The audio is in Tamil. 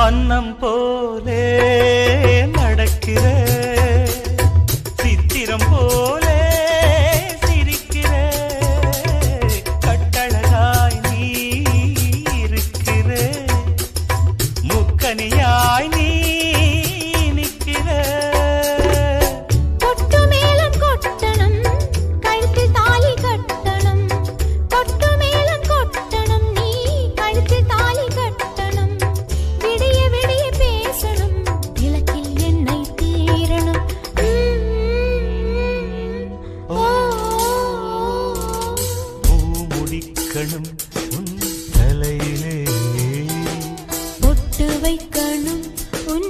அன்னம் போலே நடக்கிற சித்திரம் போலே சிரிக்கிற கட்டழகாய் நீ இருக்கிற முக்கனியாய் நீ நிற்கிற கொட்டு மேளம் கொட்டணும் கழுத்தில் தாலி கட்டணும் கொட்டு மேளம் கொட்டணும் நீ கழுத்தில் தாலி கட்டணும் விடிய விடிய பேசணும் விளக்கில் எண்ணெய் தீரணும் பூ முடிக்கணும் உன் தலையிலே பொட்டு வைக்கணும் உன்